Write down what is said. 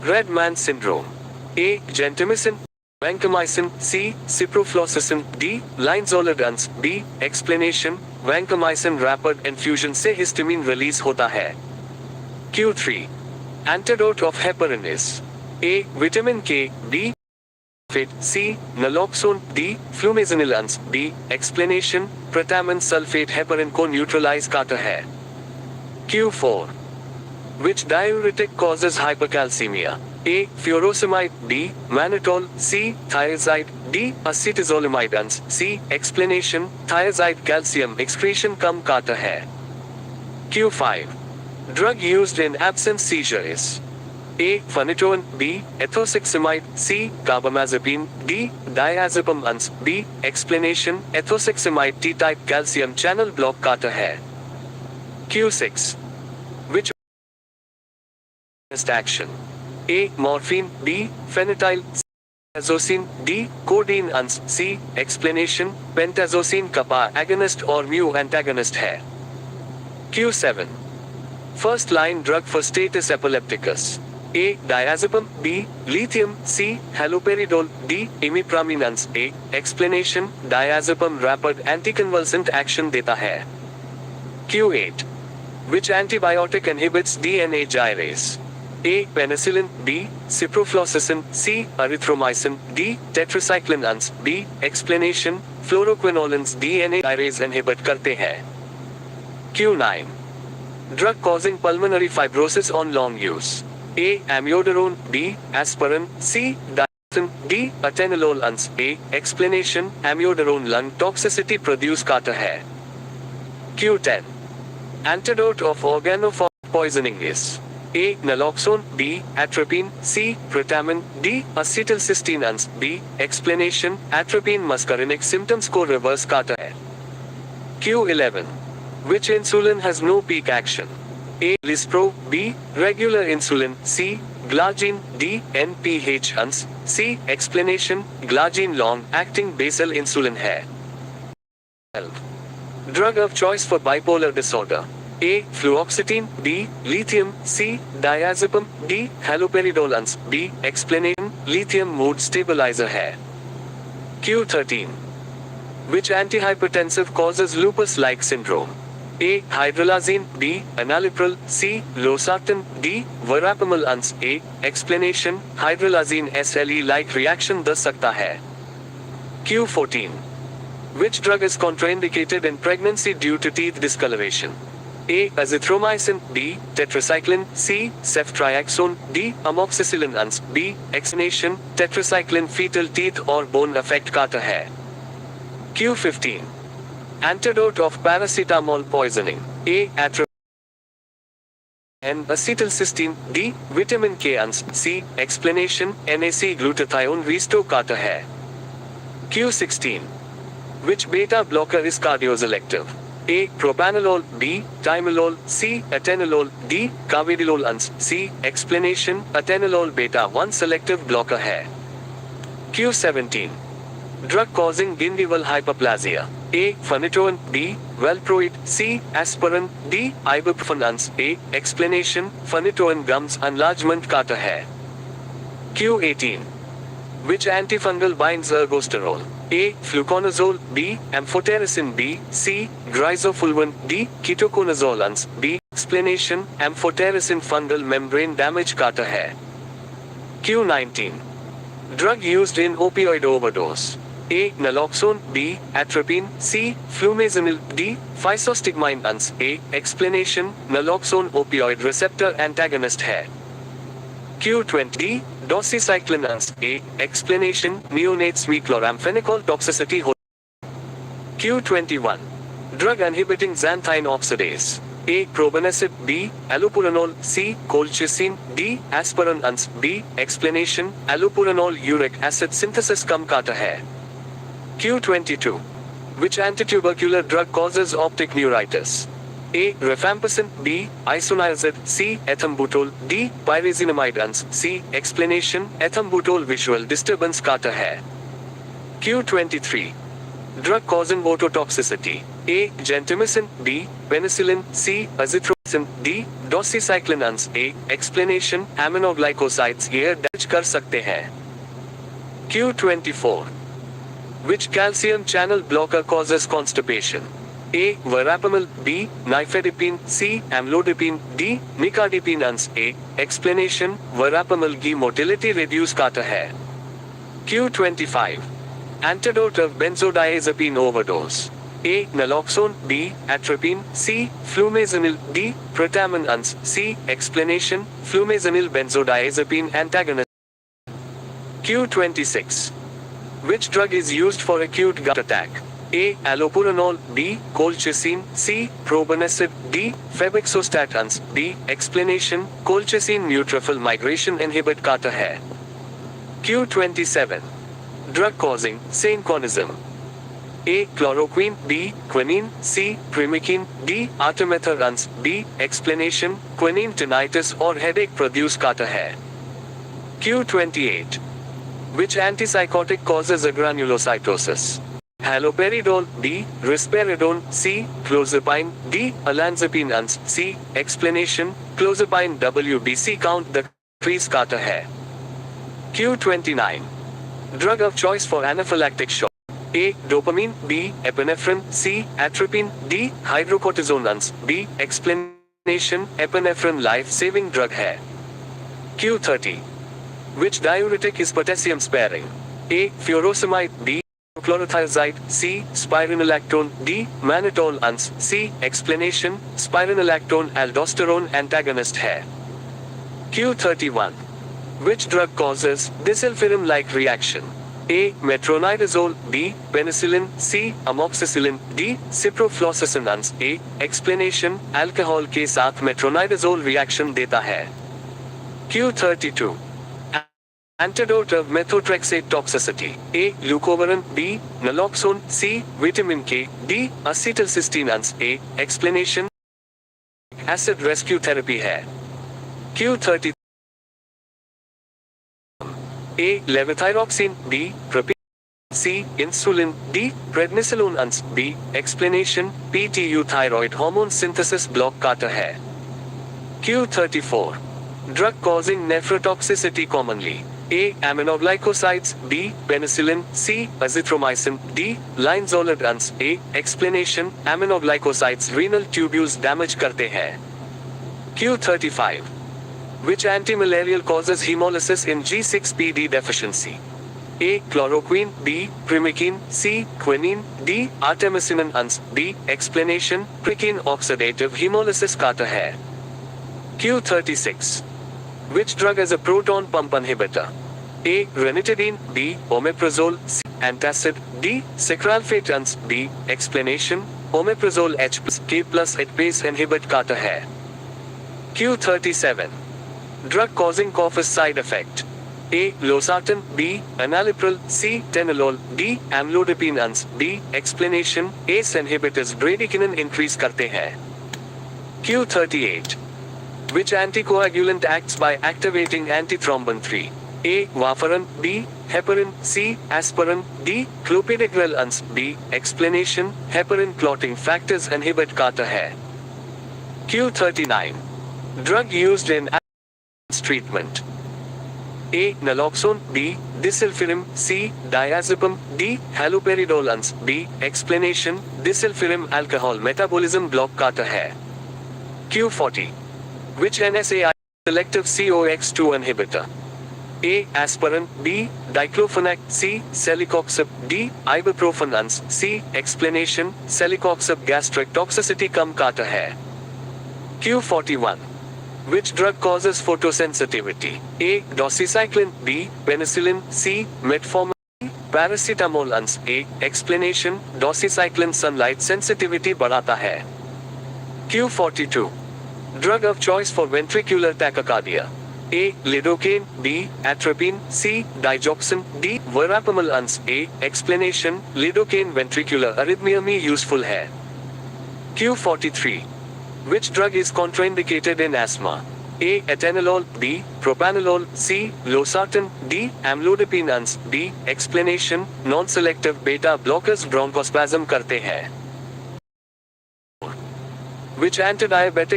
Red man syndrome. A. Gentamicin, vancomycin. C. Ciprofloxacin. D. Linezolidans. B. Explanation, vancomycin rapid infusion से histamine release होता है. Q3. Antidote of heparin is A. Vitamin K. B. C. Naloxone. D. Flumazenilans. D. Explanation, protamine sulfate heparin को neutralize करता है. Q4. Which diuretic causes hypercalcemia? A. Furosemide. B. Mannitol. C. Thiazide. D. Acetazolamidans. C. Explanation, thiazide calcium excretion कम करता है. Q5. Drug used in absence seizure is A. Phenytoin. B. Ethosuximide. C. Carbamazepine. D. Diazepam. B. Explanation, ethosuximide T-type calcium channel block करता है. Q6. Which action? A. Morphine. B. Phenytoin. C. Azosine. D. Codeine. C. Explanation, pentazocine kappa agonist or mu antagonist है. Q7. First line drug for status epilepticus. A. Diazepam. B. Lithium. C. Haloperidol. D. Imipramine. A. Explanation, diazepam rapid anticonvulsant action देता है. Q8. Which antibiotic inhibits DNA gyrase? A. Penicillin. B. Ciprofloxacin. C. Erythromycin. D. Tetracycline. B. Explanation, fluoroquinolones DNA gyrase inhibit करते हैं. Q9. Drug causing pulmonary fibrosis on long use. A. Amiodarone. B. Aspirin. C. Diazepam. D. Atenolol. A. Explanation, amiodarone lung toxicity produce करता है. Q10. Antidote of organophosphate poisoning is A. Naloxone. B. Atropine. C. Protamine. D. Acetylcysteine. B. Explanation, atropine muscarinic symptoms को reverse करता है. Q11. Which insulin has no peak action? A. Lispro. B. Regular insulin. C. Glargine. D. NPH. C. Explanation, glargine long acting basal insulin है. Drug of choice for bipolar disorder. A. Fluoxetine. B. Lithium. C. Diazepam. D. Haloperidol. B. Explanation, lithium mood stabilizer है. Q13. Which antihypertensive causes lupus-like syndrome? A. Hydralazine. B. Enalapril. C. Losartan. D. Verapamil. A. Explanation, hydralazine SLE-like reaction दे सकता है. Q14. Which drug is contraindicated in pregnancy due to teeth discoloration? A. Azithromycin. B. Tetracycline. C. Ceftriaxone. D. Amoxicillin. B. Explanation, tetracycline fetal teeth or bone affect करता है. Q15. Antidote of paracetamol poisoning. A. Atropine. N. Acetylcysteine. D. Vitamin K. C. Explanation, NAC glutathione restore करता है. Q16. Which beta blocker is cardioselective? A. Propanolol. B. Timolol. C. Atenolol. D. Carvedilol. C. Explanation, atenolol beta 1 selective blocker है. Q17. Drug causing gingival hyperplasia. A. Phenytoin. B. Valproate. C. Aspirin. D. Ibuprofen. A. Explanation, phenytoin gums enlargement करता है. Q18. Which antifungal binds ergosterol? A. Fluconazole. B. Amphotericin. B. C. Grisofulvin. D. Ketoconazole. B. Explanation, amphotericin fungal membrane damage करता है. Q19. Drug used in opioid overdose. A. Naloxone. B. Atropine. C. Flumazenil. D. Physostigmine. A. Explanation, naloxone opioid receptor antagonist है. Q20. Doxycycline. A. Explanation, neonates में chloramphenicol toxicity हो. Q21. Drug inhibiting xanthine oxidase. A. Probenecid. B. Allopurinol. C. Colchicine. D. Aspirin. B. Explanation, allopurinol uric acid synthesis कम करता है. Q22. Which antitubercular drug causes optic neuritis? A. Rifampicin. B. Isoniazid. C. Ethambutol. D. Pyrazinamide. C. Explanation, ethambutol visual disturbance करता है. Q23. Drug causing ototoxicity. A. Gentamicin. B. penicillin, C. azithromycin, D. doxycycline. A. explanation aminoglycosides ये दर्ज कर सकते हैं। Q24. Which calcium channel blocker causes constipation? A. Verapamil, B. Nifedipine, C. Amlodipine, D. Nicardipine. A. explanation verapamil की motility reduce करता है। Q25. Antidote of benzodiazepine overdose. A. Naloxone, B. Atropine, C. Flumazenil, D. Protamine. C. explanation flumazenil benzodiazepine antagonist. Q26. Which drug is used for acute gut attack? A. Allopurinol, B. Colchicine, C. Probenecid, D. Febuxostat. D. explanation colchicine neutrophil migration inhibit करता है। Q27. Drug causing synchronism. A. Chloroquine, B. Quinine, C. Primicine, D. Artemether. B. explanation quinine tinnitus or headache produce करता है। Q28. Which antipsychotic causes agranulocytosis? Haloperidol, B. Risperidone, C. Clozapine, D. Olanzapine. C. explanation clozapine WBC count decrease करता है। Q29. Drug of choice for anaphylactic shock. A. Dopamine, B. Epinephrine, C. Atropine, D. Hydrocortisone. B. explanation epinephrine life-saving drug है। Q30. Which diuretic is potassium sparing? A. Furosemide, B. Chlorothiazide, C. Spironolactone, D. Mannitol. C. explanation spironolactone aldosterone antagonist है। Q31. Which drug causes disulfiram-like reaction? A. Metronidazole, B. Penicillin, C. Amoxicillin, D. Ciprofloxacin. A. explanation alcohol के साथ metronidazole reaction देता है। Q32. Antidote of methotrexate toxicity. A. Leucovorin, B. Naloxone, C. Vitamin K, D. Acetylcysteine. A. explanation acid rescue therapy है। Q30. A. Levothyroxine, B. Propionate, C. Insulin, D. Prednisolone. B. explanation PTU thyroid hormone synthesis block करता है। Q34. Drug causing nephrotoxicity commonly. A. Aminoglycosides, B. Penicillin, C. Azithromycin, D. Linezolid. A. explanation aminoglycosides renal tubules damage करते हैं। Q35. Which antimalarial causes hemolysis in G6PD deficiency? A. Chloroquine, B. Primicine, C. Quinine, D. Artemisinin. B. explanation prickine oxidative hemolysis करता है। Q36. Which drug is a proton pump inhibitor? A. Ranitidine, B. Omeprazole, C. Antacid, D. Cycralfate. B. explanation omeprazole H plus K plus ATPase inhibit करता है। Q37. Drug causing cough side effect. A. Losartan, B. Enalapril, C. Tenolol, D. Amlodipine. B. explanation ACE inhibitors bradykinin increase करते हैं। Q38. Which anticoagulant acts by activating antithrombin 3? A. Warfarin, B. Heparin, C. Aspirin, D. Clopidogrel. B. explanation heparin clotting factors inhibit करता है। Q39. Drug used in treatment. A. Naloxone, B. Disulfiram, C. Diazepam, D. Haloperidol. B. explanation disulfiram alcohol metabolism block करता है। Q40. Which NSAI selective COX2 inhibitor? A. Aspirin, B. Diclofenac, C. Celecoxib, D. Ibuprofen. C. explanation celecoxib gastric toxicity कम करता है। Q41. Which drug causes photosensitivity? A. Doxycycline, B. Penicillin, C. Metformin, Paracetamol. A. explanation doxycycline sunlight sensitivity बढ़ाता है। Q42. Drug of choice for ventricular tachycardia. A. Lidocaine, B. Atropine, C. Digoxin, D. Verapamil. A. explanation lidocaine ventricular arrhythmia में useful है। Q43. Which drug is contraindicated in asthma? A. Atenolol, B. Propanolol, C. Losartan, D. Amlodipine. B. explanation non-selective beta blockers bronchospasm करते हैं। which antidiabetic